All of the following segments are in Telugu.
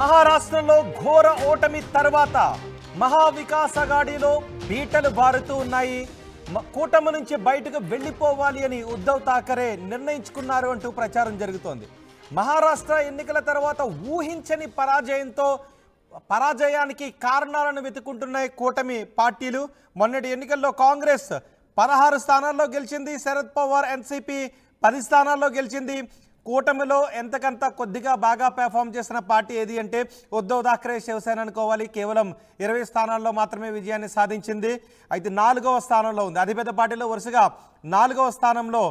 మహారాష్ట్రలో ఘోర ఓటమి తర్వాత మహావికాస్ అఘాడీలో బీటలు బారుతూ ఉన్నాయి. కూటమి నుంచి బయటకు వెళ్ళిపోవాలి అని ఉద్ధవ్ ఠాకరే నిర్ణయించుకున్నారు అంటూ ప్రచారం జరుగుతోంది. మహారాష్ట్ర ఎన్నికల తర్వాత ఊహించని పరాజయానికి కారణాలను వెతుకుంటున్నాయి కూటమి పార్టీలు. మొన్నటి ఎన్నికల్లో కాంగ్రెస్ 16 స్థానాల్లో గెలిచింది, శరద్ పవార్ ఎన్సీపీ 10 స్థానాల్లో గెలిచింది. కూటమిలో ఎంతకంత కొద్దిగా బాగా పెర్ఫామ్ చేసిన పార్టీ ఏది అంటే ఉద్ధవ్ ఠాకరే శివసేన అనుకోవాలి. కేవలం 20 స్థానాల్లో మాత్రమే విజయాన్ని సాధించింది. అయితే 4వ స్థానంలో ఉంది. అతిపెద్ద పార్టీలో వరుసగా 4వ స్థానంలో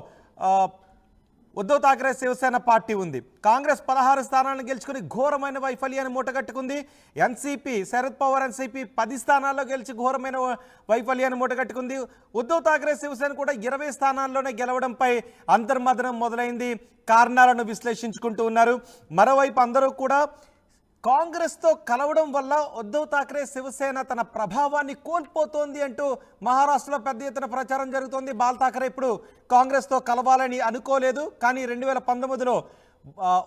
ఉద్ధవ్ ఠాకరే శివసేన పార్టీ ఉంది. కాంగ్రెస్ 16 స్థానాలను గెలుచుకుని ఘోరమైన వైఫల్యాన్ని మూటగట్టుకుంది. ఎన్సీపీ శరద్ పవార్ ఎన్సీపీ 10 స్థానాల్లో గెలిచి ఘోరమైన వైఫల్యాన్ని మూటగట్టుకుంది. ఉద్ధవ్ ఠాకరే శివసేన కూడా 20 స్థానాల్లోనే గెలవడంపై అంతర్మదనం మొదలైంది. కారణాలను విశ్లేషించుకుంటూ ఉన్నారు. మరోవైపు అందరూ కూడా కాంగ్రెస్తో కలవడం వల్ల ఉద్ధవ్ ఠాకరే శివసేన తన ప్రభావాన్ని కోల్పోతోంది అంటూ మహారాష్ట్రలో పెద్ద ఎత్తున ప్రచారం జరుగుతోంది. బాల్ ఠాకరే ఇప్పుడు కాంగ్రెస్తో కలవాలని అనుకోలేదు. కానీ 2019లో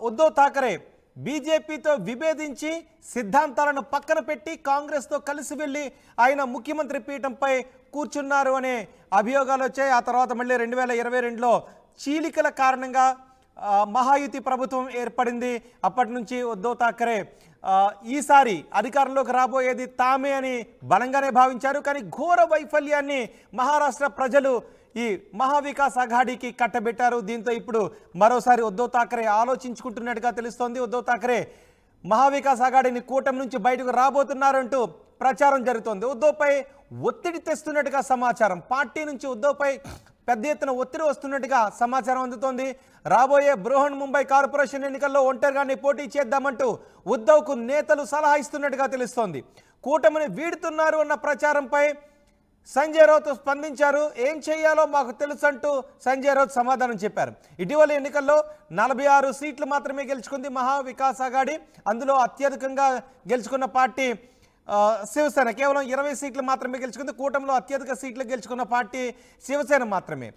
ఉద్ధవ్ ఠాకరే బీజేపీతో విభేదించి సిద్ధాంతాలను పక్కన పెట్టి కాంగ్రెస్తో కలిసి వెళ్ళి ఆయన ముఖ్యమంత్రి పీఠంపై కూర్చున్నారు అనే అభియోగాలు వచ్చాయి. ఆ తర్వాత మళ్ళీ 2022లో చీలికల కారణంగా మహాయుతి ప్రభుత్వం ఏర్పడింది. అప్పటి నుంచి ఉద్ధవ్ ఠాకరే ఈసారి అధికారంలోకి రాబోయేది తామే అని బలంగానే భావించారు. కానీ ఘోర వైఫల్యాన్ని మహారాష్ట్ర ప్రజలు ఈ మహావికాస్ అఘాడీకి కట్టబెట్టారు. దీంతో ఇప్పుడు మరోసారి ఉద్ధవ్ ఠాకరే ఆలోచించుకుంటున్నట్టుగా తెలుస్తోంది. ఉద్ధవ్ ఠాకరే మహావికాస్ అఘాడీని కూటమి నుంచి బయటకు రాబోతున్నారంటూ ప్రచారం జరుగుతోంది. ఉద్ధవ్పై ఒత్తిడి తెస్తున్నట్టుగా సమాచారం. పార్టీ నుంచి ఉద్ధవ్పై పెద్ద ఎత్తున ఒత్తిడి వస్తున్నట్టుగా సమాచారం అందుతోంది. రాబోయే బృహన్ ముంబై కార్పొరేషన్ ఎన్నికల్లో ఒంటరిగానే పోటీ చేద్దామంటూ ఉద్ధవ్కు నేతలు సలహా ఇస్తున్నట్టుగా తెలుస్తోంది. కూటమిని వీడుతున్నారు అన్న ప్రచారంపై సంజయ్ రౌత్ స్పందించారు. ఏం చేయాలో మాకు తెలుసు అంటూ సంజయ్ రౌత్ సమాధానం చెప్పారు. ఇటీవల ఎన్నికల్లో 46 సీట్లు మాత్రమే గెలుచుకుంది మహావికాస్ అఘాడీ. అందులో అత్యధికంగా గెలుచుకున్న పార్టీ శివసేన. కేవలం 20 సీట్లు మాత్రమే గెలుచుకుంది. కూటమిలో అత్యధిక సీట్లు గెలుచుకున్న పార్టీ శివసేన మాత్రమే,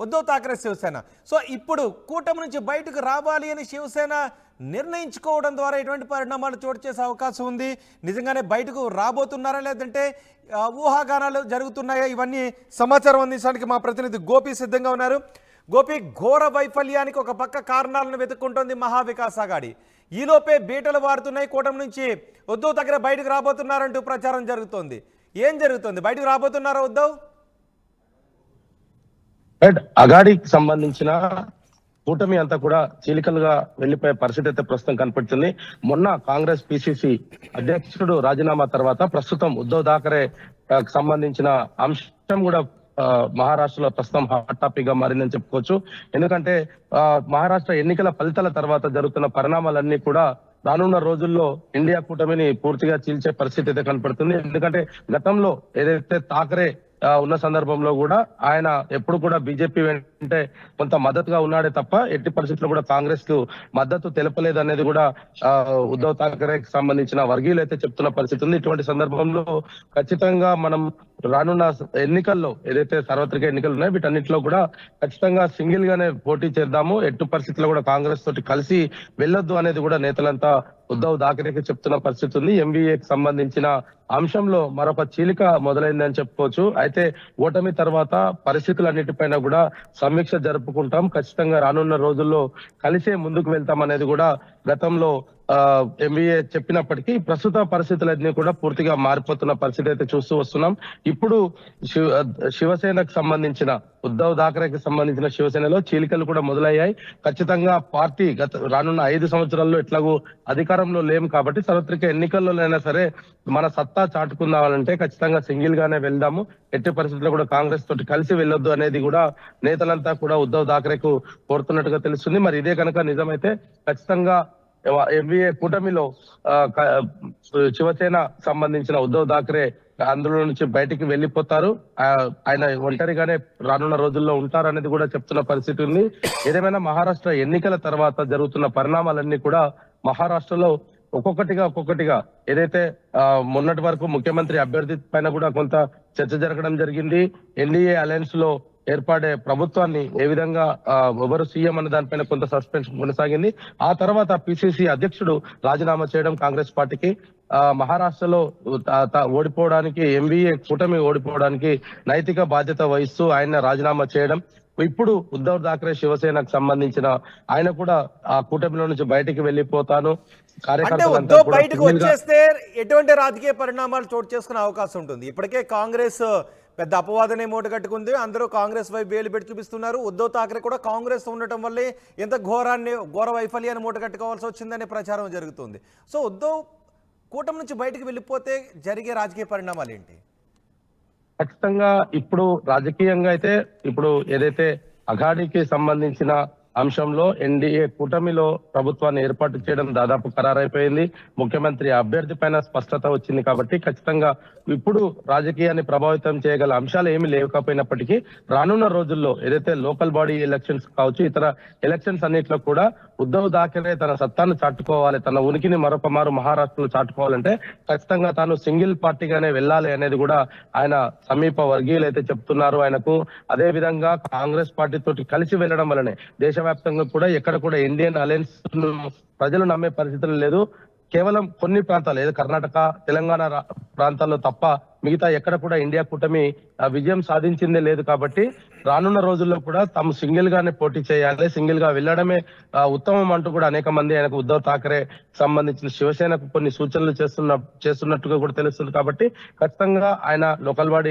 ఉద్ధవ్ ఠాకరే శివసేన. సో ఇప్పుడు కూటమి నుంచి బయటకు రావాలి అని శివసేన నిర్ణయించుకోవడం ద్వారా ఎటువంటి పరిణామాలు చోటు చేసే అవకాశం ఉంది? నిజంగానే బయటకు రాబోతున్నారా లేదంటే ఊహాగానాలు జరుగుతున్నాయా? ఇవన్నీ సమాచారం అందించడానికి మా ప్రతినిధి గోపి సిద్ధంగా ఉన్నారు. గోపి, ఘోర వైఫల్యానికి ఒక పక్క కారణాలను వెతుక్కుంటోంది మహావికాస్ అఘాడీ. ఈలోపే బీటలు వారుతున్నాయి. కూటమి నుంచి ఉద్ధవ్ ఠాకరే బయటకు రాబోతున్నారంటూ ప్రచారం జరుగుతోంది. ఏం జరుగుతుంది? బయటకు రాబోతున్నారా ఉద్ధవ్? అఘాడీకి సంబంధించిన కూటమి అంతా కూడా చీలికలుగా వెళ్లిపోయే పరిస్థితి అయితే ప్రస్తుతం కనపడుతుంది. మొన్న కాంగ్రెస్ పిసిసి అధ్యక్షుడు రాజీనామా తర్వాత ప్రస్తుతం ఉద్ధవ్ ఠాకరే సంబంధించిన అంశం కూడా మహారాష్ట్రలో ప్రస్తుతం హాట్ టాపిక్ గా మారిందని చెప్పుకోవచ్చు. ఎందుకంటే మహారాష్ట్ర ఎన్నికల ఫలితాల తర్వాత జరుగుతున్న పరిణామాలన్నీ కూడా రానున్న రోజుల్లో ఇండియా కూటమిని పూర్తిగా చీల్చే పరిస్థితి అయితే కనపడుతుంది. ఎందుకంటే గతంలో ఏదైతే ఠాకరే ఉన్న సందర్భంలో కూడా ఆయన ఎప్పుడు కూడా బీజేపీ వెంటే కొంత మద్దతుగా ఉన్నాడే తప్ప ఎట్టి పరిస్థితుల్లో కూడా కాంగ్రెస్ కు మద్దతు తెలపలేదు అనేది కూడా ఉద్ధవ్ ఠాకరేకి సంబంధించిన వర్గీయులు అయితే చెప్తున్న పరిస్థితి ఉంది. ఇటువంటి సందర్భంలో ఖచ్చితంగా మనం రానున్న ఎన్నికల్లో ఏదైతే సార్వత్రిక ఎన్నికలు ఉన్నాయో వీటన్నిటిలో కూడా ఖచ్చితంగా సింగిల్ గానే పోటీ చేద్దాము, ఎట్టి పరిస్థితుల్లో కూడా కాంగ్రెస్ తోటి కలిసి వెళ్ళొద్దు అనేది కూడా నేతలంతా ఉద్ధవ్ ఠాకరేకి చెప్తున్న పరిస్థితి ఉంది. ఎంబీఏకి సంబంధించిన అంశంలో మరొక చీలిక మొదలైందని చెప్పుకోవచ్చు. అయితే ఓటమి తర్వాత పరిస్థితులన్నిటిపైన కూడా సమీక్ష జరుపుకుంటాం, ఖచ్చితంగా రానున్న రోజుల్లో కలిసే ముందుకు వెళ్తాం అనేది కూడా గతంలో ఎంబీఏ చెప్పినప్పటికీ ప్రస్తుత పరిస్థితులన్నీ కూడా పూర్తిగా మారిపోతున్న పరిస్థితి అయితే చూస్తూ వస్తున్నాం. ఇప్పుడు శివసేనకు సంబంధించిన ఉద్ధవ్ ఠాకరేకి సంబంధించిన శివసేనలో చీలికలు కూడా మొదలయ్యాయి. ఖచ్చితంగా పార్టీ రానున్న 5 సంవత్సరాల్లో ఎట్లాగూ అధికారంలో లేము కాబట్టి సార్వత్రిక ఎన్నికల్లోనైనా సరే మన సత్తా చాటుకుందామంటే ఖచ్చితంగా సింగిల్ గానే వెళ్దాము, ఎట్టి పరిస్థితుల్లో కూడా కాంగ్రెస్ తోటి కలిసి వెళ్ళొద్దు అనేది కూడా నేతలంతా కూడా ఉద్ధవ్ ఠాకరేకు కోరుతున్నట్టుగా తెలుస్తుంది. మరి ఇదే కనుక నిజమైతే ఖచ్చితంగా ఎంబీఏ కూటమిలో శివసేన సంబంధించిన ఉద్ధవ్ ఠాకరే అందులో నుంచి బయటికి వెళ్లిపోతారు. ఆయన ఒంటరిగానే రానున్న రోజుల్లో ఉంటారనేది కూడా చెప్తున్న పరిస్థితి ఉంది. ఏదేమైనా మహారాష్ట్ర ఎన్నికల తర్వాత జరుగుతున్న పరిణామాలన్నీ కూడా మహారాష్ట్రలో ఒక్కొక్కటిగా ఏదైతే మొన్నటి వరకు ముఖ్యమంత్రి అభ్యర్థి పైన కూడా కొంత చర్చ జరగడం జరిగింది. ఎన్డీఏ అలయన్స్ లో ఏర్పడే ప్రభుత్వాన్ని ఏ విధంగా ఎవరు సీఎం అనే దానిపైన కొంత సస్పెన్షన్ కొనసాగింది. ఆ తర్వాత పిసిసి అధ్యక్షుడు రాజీనామా చేయడం కాంగ్రెస్ పార్టీకి మహారాష్ట్రలో ఓడిపోవడానికి ఎంవీఏ కూటమి ఓడిపోవడానికి నైతిక బాధ్యత వహిస్తూ ఆయన రాజీనామా చేయడం, ఇప్పుడు ఉద్ధవ్ ఠాక్రే శివసేనకు సంబంధించిన ఆయన కూడా ఆ కూటమిలో నుంచి బయటికి వెళ్ళిపోతాను అంటే కార్యకర్తలంతా ఉద్ధవ్ కూడా బయటకు వచ్చేస్తే ఎటువంటి రాజకీయ పరిణామాలు చోటు చేసుకునే అవకాశం ఉంటుంది? ఇప్పటికే కాంగ్రెస్ పెద్ద అపవాదనే మూట కట్టుకుంది, అందరూ కాంగ్రెస్ వైపు వేలు పెట్టి చూపిస్తున్నారు. ఉద్ధవ్ ఠాక్రే కూడా కాంగ్రెస్ ఉండటం వల్లే ఎంత ఘోర వైఫల్యాన్ని మూట కట్టుకోవాల్సి వచ్చిందనే ప్రచారం జరుగుతుంది. సో ఉద్ధవ్ కూటమి నుంచి బయటకు వెళ్ళిపోతే జరిగే రాజకీయ పరిణామాలు ఏంటి? ఖచ్చితంగా ఇప్పుడు రాజకీయంగా అయితే ఇప్పుడు ఏదైతే అఘాడీకి సంబంధించిన అంశంలో ఎన్డీఏ కూటమిలో ప్రభుత్వాన్ని ఏర్పాటు చేయడం దాదాపు ఖరారైపోయింది. ముఖ్యమంత్రి అభ్యర్థి పైన స్పష్టత వచ్చింది కాబట్టి ఖచ్చితంగా ఇప్పుడు రాజకీయాన్ని ప్రభావితం చేయగల అంశాలు ఏమీ లేకపోయినప్పటికీ రానున్న రోజుల్లో ఏదైతే లోకల్ బాడీ ఎలక్షన్స్ కావచ్చు, ఇతర ఎలక్షన్స్ అన్నిట్లో కూడా ఉద్ధవ్ ఠాక్రే తన సత్తాను చాటుకోవాలి, తన ఉనికిని మరొక మారు మహారాష్ట్రలో చాటుకోవాలంటే ఖచ్చితంగా తాను సింగిల్ పార్టీగానే వెళ్ళాలి అనేది కూడా ఆయన సమీప వర్గీయులు అయితే చెప్తున్నారు ఆయనకు. అదే విధంగా కాంగ్రెస్ పార్టీ తోటి కలిసి వెళ్ళడం వల్లనే దేశవ్యాప్తంగా కూడా ఎక్కడ కూడా ఇండియన్ అలయన్స్ ప్రజలు నమ్మే పరిస్థితులు లేదు. కేవలం కొన్ని ప్రాంతాలు ఏదో కర్ణాటక, తెలంగాణ ప్రాంతాల్లో తప్ప మిగతా ఎక్కడ కూడా ఇండియా కూటమి విజయం సాధించిందే లేదు. కాబట్టి రానున్న రోజుల్లో కూడా తాము సింగిల్ గానే పోటీ చేయాలి, సింగిల్ గా వెళ్ళడమే ఉత్తమం అంటూ కూడా అనేక మంది ఆయనకు ఉద్ధవ్ ఠాక్రే సంబంధించిన శివసేనకు కొన్ని సూచనలు చేస్తున్నట్టుగా కూడా తెలుస్తుంది. కాబట్టి ఖచ్చితంగా ఆయన లోకల్ బాడీ